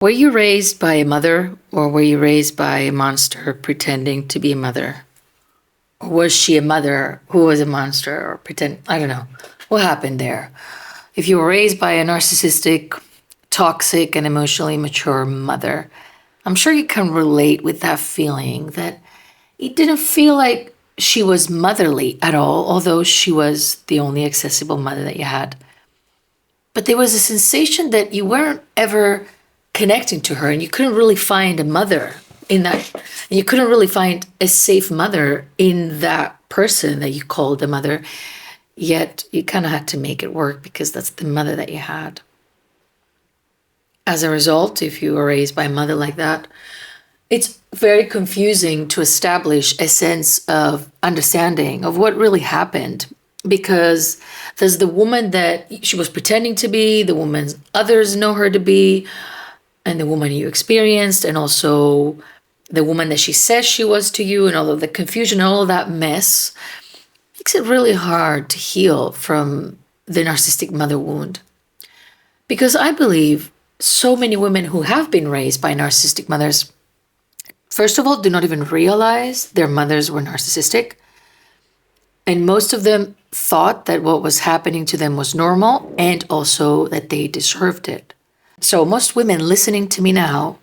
Were you raised by a mother or were you raised by a monster pretending to be a mother? Or was she a mother who was a monster or pretend? I don't know. What happened there? If you were raised by a narcissistic, toxic, and emotionally mature mother, I'm sure you can relate with that feeling that it didn't feel like she was motherly at all, although she was the only accessible mother that you had. But there was a sensation that you weren't ever connecting to her and you couldn't really find a mother in that. And you couldn't really find a safe mother in that person that you called a mother. Yet you kind of had to make it work because that's the mother that you had. As a result, if you were raised by a mother like that, it's very confusing to establish a sense of understanding of what really happened because there's the woman that she was pretending to be, the woman others know her to be, and the woman you experienced, and also the woman that she says she was to you, and all of the confusion, all of that mess makes it really hard to heal from the narcissistic mother wound. Because I believe so many women who have been raised by narcissistic mothers, first of all, do not even realize their mothers were narcissistic. And most of them thought that what was happening to them was normal and also that they deserved it. So most women listening to me now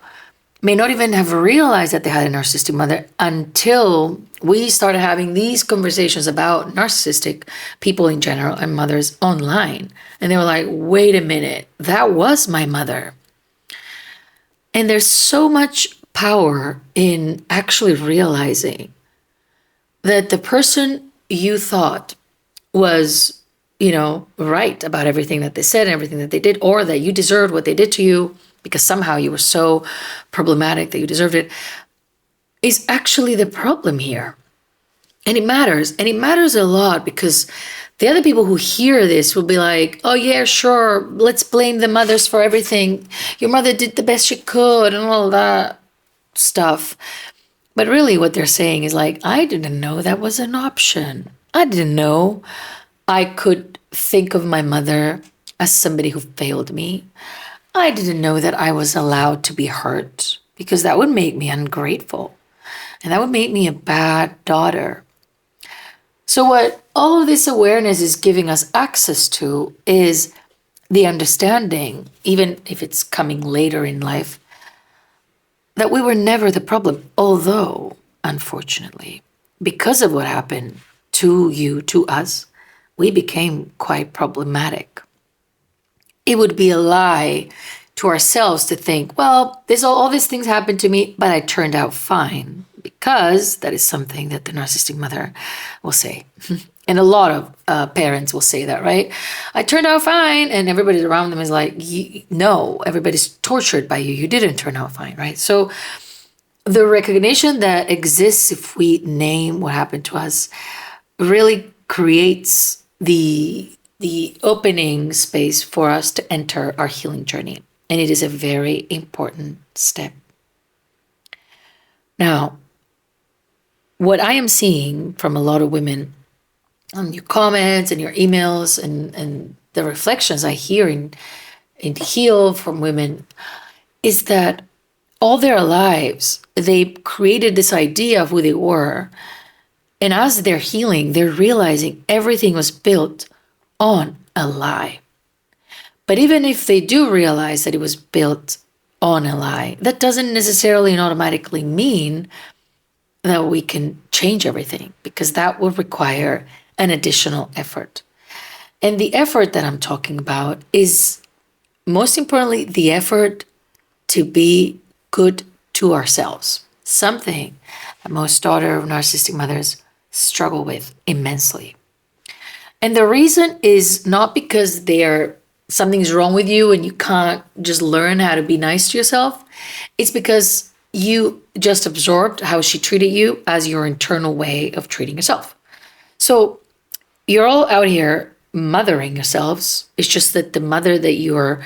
may not even have realized that they had a narcissistic mother until we started having these conversations about narcissistic people in general and mothers online. And they were like, wait a minute, that was my mother. And there's so much power in actually realizing that the person you thought was, right about everything that they said and everything that they did, or that you deserved what they did to you because somehow you were so problematic that you deserved it, is actually the problem here. And it matters. And it matters a lot because the other people who hear this will be like, oh yeah, sure, let's blame the mothers for everything. Your mother did the best she could and all that stuff. But really what they're saying is like, I didn't know that was an option. I didn't know I could think of my mother as somebody who failed me. I didn't know that I was allowed to be hurt because that would make me ungrateful and that would make me a bad daughter. So what all of this awareness is giving us access to is the understanding, even if it's coming later in life, that we were never the problem, although, unfortunately, because of what happened to you, to us, we became quite problematic. It would be a lie to ourselves to think, well, all these things happened to me, but I turned out fine, because that is something that the narcissistic mother will say. And a lot of parents will say that, right? I turned out fine, and everybody around them is like, no, everybody's tortured by you. You didn't turn out fine, right? So the recognition that exists if we name what happened to us really creates the opening space for us to enter our healing journey. And it is a very important step. Now, what I am seeing from a lot of women on your comments and your emails and the reflections I hear in Heal from women is that all their lives, they created this idea of who they were. And as they're healing, they're realizing everything was built on a lie. But even if they do realize that it was built on a lie, that doesn't necessarily and automatically mean that we can change everything, because that will require an additional effort. And the effort that I'm talking about is, most importantly, the effort to be good to ourselves, something that most daughter of narcissistic mothers struggle with immensely. And the reason is not because something's wrong with you and you can't just learn how to be nice to yourself. It's because you just absorbed how she treated you as your internal way of treating yourself. So you're all out here mothering yourselves. It's just that the mother that you're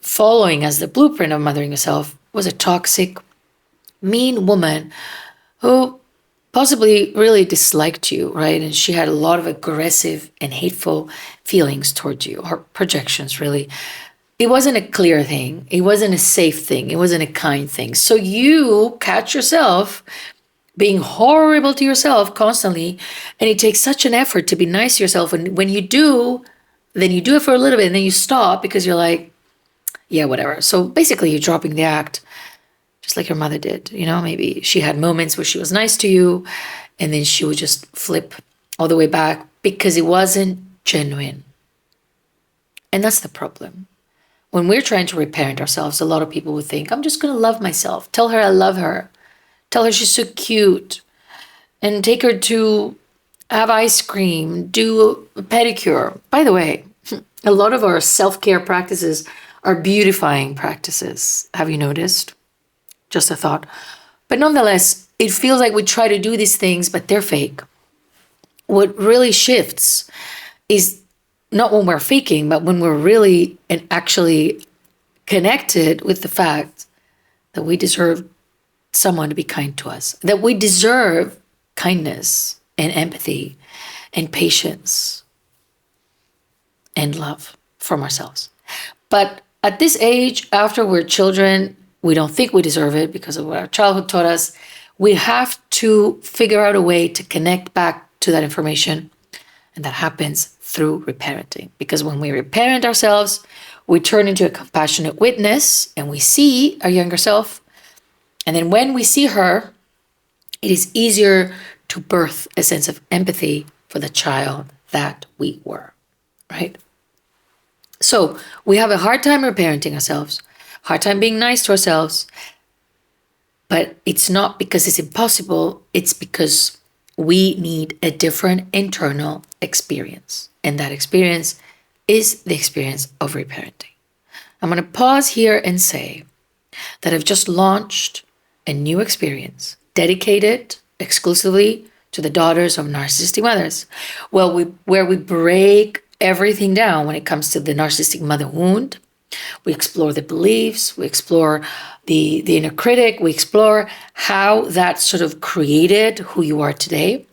following as the blueprint of mothering yourself was a toxic, mean woman who possibly really disliked you, right? And she had a lot of aggressive and hateful feelings towards you, or projections really. it wasn't a clear thing. It wasn't a safe thing. It wasn't a kind thing. So you catch yourself being horrible to yourself constantly. And it takes such an effort to be nice to yourself. And when you do, then you do it for a little bit and then you stop because you're like, yeah, whatever. So basically you're dropping the act, just like your mother did. Maybe she had moments where she was nice to you and then she would just flip all the way back because it wasn't genuine. And that's the problem. When we're trying to reparent ourselves, a lot of people would think, I'm just going to love myself. Tell her I love her. Tell her she's so cute. And take her to have ice cream, do a pedicure. By the way, a lot of our self-care practices are beautifying practices. Have you noticed? Just a thought. But nonetheless, it feels like we try to do these things, but they're fake. What really shifts is not when we're faking, but when we're really and actually connected with the fact that we deserve someone to be kind to us, that we deserve kindness and empathy and patience and love from ourselves. But at this age, after we're children, we don't think we deserve it because of what our childhood taught us. We have to figure out a way to connect back to that information. And that happens through reparenting. Because when we reparent ourselves, we turn into a compassionate witness and we see our younger self. And then when we see her, it is easier to birth a sense of empathy for the child that we were, right? So we have a hard time reparenting ourselves, hard time being nice to ourselves, but it's not because it's impossible, it's because we need a different internal experience. And that experience is the experience of reparenting. I'm going to pause here and say that I've just launched a new experience dedicated exclusively to the daughters of narcissistic mothers, where we break everything down when it comes to the narcissistic mother wound. We explore the beliefs, we explore the inner critic, we explore how that sort of created who you are today.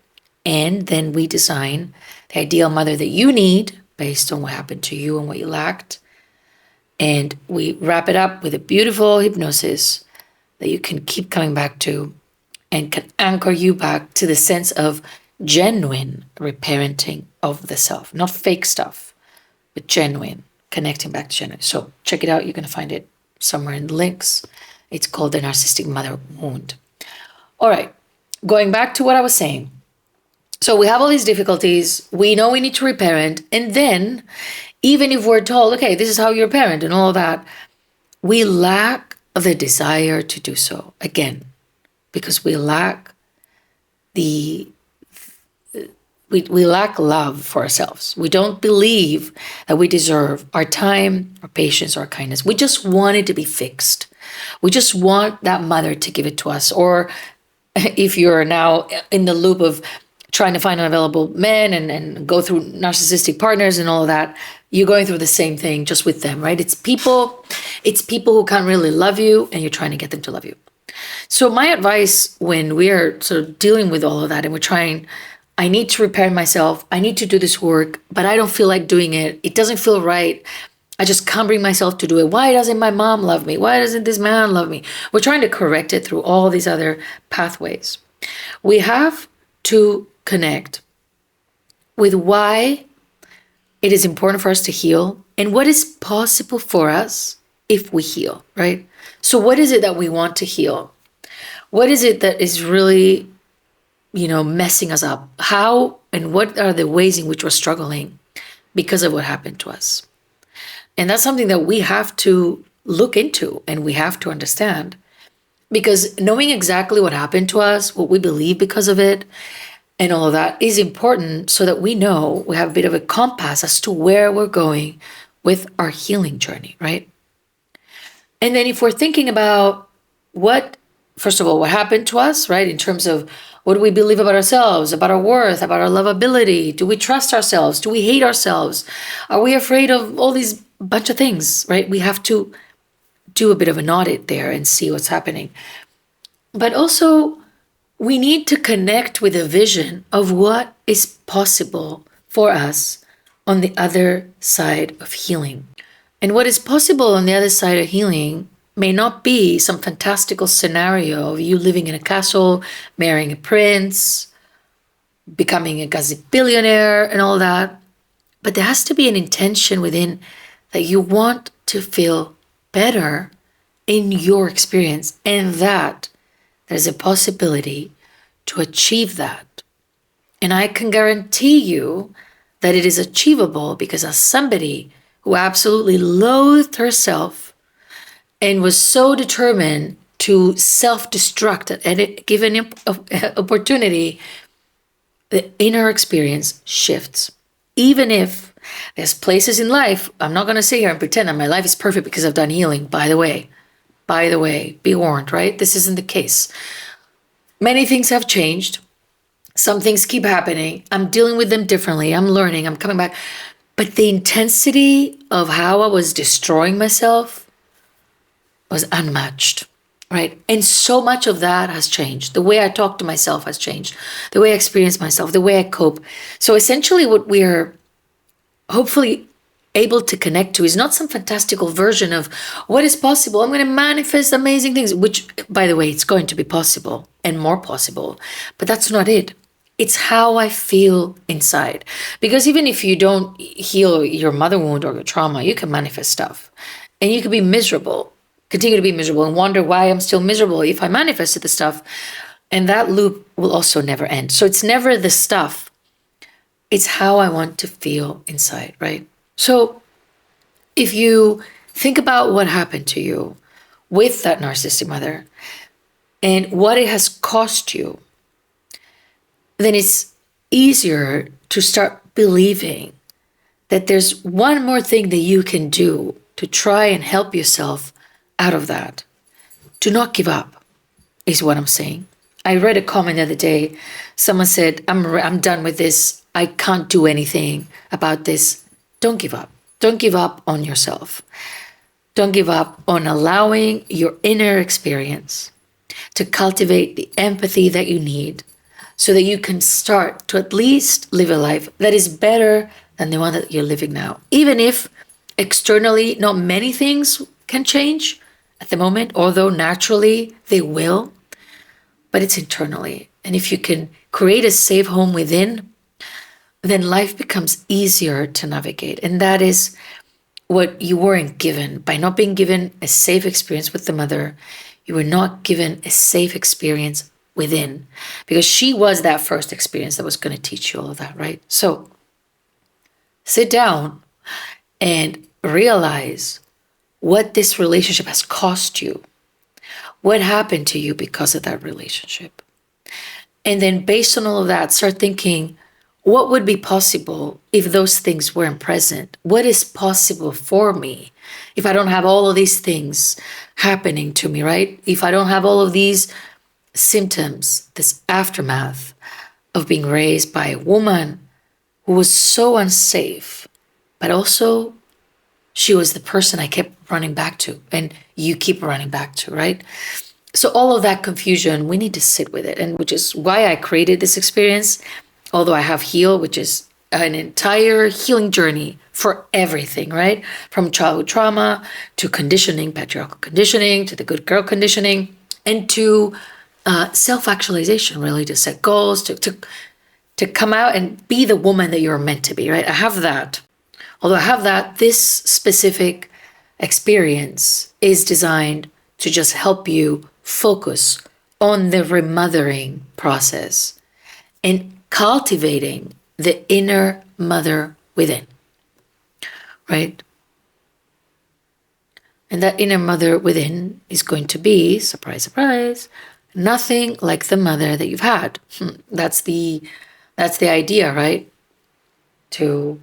And then we design the ideal mother that you need based on what happened to you and what you lacked. And we wrap it up with a beautiful hypnosis that you can keep coming back to and can anchor you back to the sense of genuine reparenting of the self, not fake stuff, but genuine, connecting back to genuine. So check it out. You're going to find it somewhere in the links. It's called the Narcissistic Mother Wound. All right, going back to what I was saying. So we have all these difficulties. We know we need to reparent. And then even if we're told, okay, this is how you reparent and all that, we lack the desire to do so. Again, because we lack we lack love for ourselves. We don't believe that we deserve our time, our patience, our kindness. We just want it to be fixed. We just want that mother to give it to us. Or if you're now in the loop of trying to find unavailable men and go through narcissistic partners and all of that, you're going through the same thing just with them, right? It's people who can't really love you and you're trying to get them to love you. So my advice when we're sort of dealing with all of that and we're trying, I need to repair myself, I need to do this work, but I don't feel like doing it. It doesn't feel right. I just can't bring myself to do it. Why doesn't my mom love me? Why doesn't this man love me? We're trying to correct it through all these other pathways. We have to connect with why it is important for us to heal and what is possible for us if we heal, right? So what is it that we want to heal? What is it that is really, messing us up? How and what are the ways in which we're struggling because of what happened to us? And that's something that we have to look into and we have to understand, because knowing exactly what happened to us, what we believe because of it, and all of that is important so that we know we have a bit of a compass as to where we're going with our healing journey, right? And then if we're thinking about first of all, what happened to us, right? In terms of what do we believe about ourselves, about our worth, about our lovability? Do we trust ourselves? Do we hate ourselves? Are we afraid of all these bunch of things, right? We have to do a bit of an audit there and see what's happening. But also, we need to connect with a vision of what is possible for us on the other side of healing. And what is possible on the other side of healing may not be some fantastical scenario of you living in a castle, marrying a prince, becoming a billionaire and all that. But there has to be an intention within that you want to feel better in your experience, and that there's a possibility to achieve that. And I can guarantee you that it is achievable, because as somebody who absolutely loathed herself and was so determined to self-destruct at any given opportunity, the inner experience shifts. Even if there's places in life, I'm not going to sit here and pretend that my life is perfect because I've done healing. By the way, be warned, right? This isn't the case. Many things have changed. Some things keep happening. I'm dealing with them differently. I'm learning. I'm coming back. But the intensity of how I was destroying myself was unmatched, right? And so much of that has changed. The way I talk to myself has changed. The way I experience myself, the way I cope. So essentially what we're hopefully able to connect to is not some fantastical version of what is possible. I'm going to manifest amazing things, which, by the way, it's going to be possible and more possible. But that's not it. It's how I feel inside. Because even if you don't heal your mother wound or your trauma, you can manifest stuff. And you can be miserable, continue to be miserable, and wonder why I'm still miserable if I manifested the stuff. And that loop will also never end. So it's never the stuff. It's how I want to feel inside, right? So if you think about what happened to you with that narcissistic mother and what it has cost you, then it's easier to start believing that there's one more thing that you can do to try and help yourself out of that. Do not give up, is what I'm saying. I read a comment the other day. Someone said, I'm done with this. I can't do anything about this. Don't give up. Don't give up on yourself. Don't give up on allowing your inner experience to cultivate the empathy that you need so that you can start to at least live a life that is better than the one that you're living now. Even if externally not many things can change at the moment, although naturally they will, but it's internally. And if you can create a safe home within, then life becomes easier to navigate. And that is what you weren't given. By not being given a safe experience with the mother, you were not given a safe experience within, because she was that first experience that was going to teach you all of that, right? So sit down and realize what this relationship has cost you. What happened to you because of that relationship? And then based on all of that, start thinking, what would be possible if those things weren't present? What is possible for me if I don't have all of these things happening to me, right? If I don't have all of these symptoms, this aftermath of being raised by a woman who was so unsafe, but also she was the person I kept running back to, and you keep running back to, right? So all of that confusion, we need to sit with it, and which is why I created this experience. Although I have Heal, which is an entire healing journey for everything, right? From childhood trauma to conditioning, patriarchal conditioning, to the good girl conditioning, and to self-actualization, really, to set goals, to come out and be the woman that you're meant to be, right? I have that. Although I have that, this specific experience is designed to just help you focus on the remothering process and cultivating the inner mother within, right? And that inner mother within is going to be, surprise, surprise, nothing like the mother that you've had. That's the idea, right? To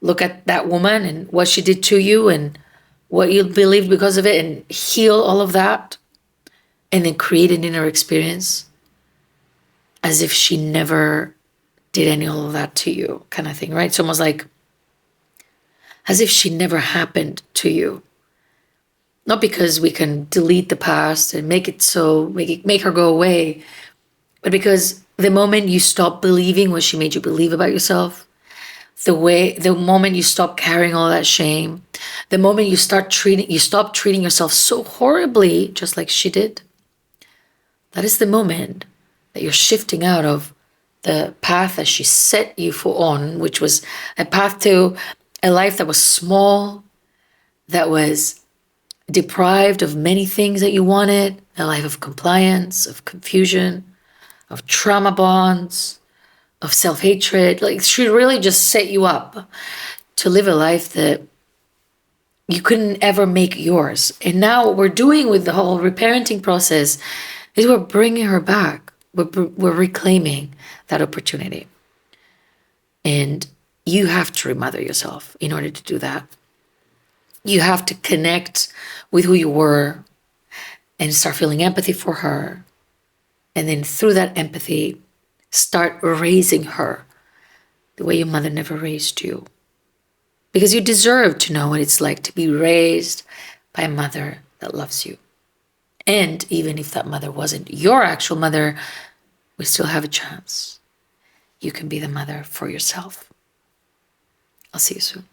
look at that woman and what she did to you and what you believed because of it, and heal all of that, and then create an inner experience as if she never did any of that to you, kind of thing, right? It's almost like as if she never happened to you. Not because we can delete the past and make her go away, but because the moment you stop believing what she made you believe about yourself, the moment you stop carrying all that shame, the moment you stop treating yourself so horribly, just like she did, that is the moment that you're shifting out of the path that she set you on, which was a path to a life that was small, that was deprived of many things that you wanted, a life of compliance, of confusion, of trauma bonds, of self-hatred. Like, she really just set you up to live a life that you couldn't ever make yours. And now what we're doing with the whole reparenting process is we're bringing her back. We're reclaiming that opportunity. And you have to remother yourself in order to do that. You have to connect with who you were and start feeling empathy for her. And then through that empathy, start raising her the way your mother never raised you. Because you deserve to know what it's like to be raised by a mother that loves you. And even if that mother wasn't your actual mother, we still have a chance. You can be the mother for yourself. I'll see you soon.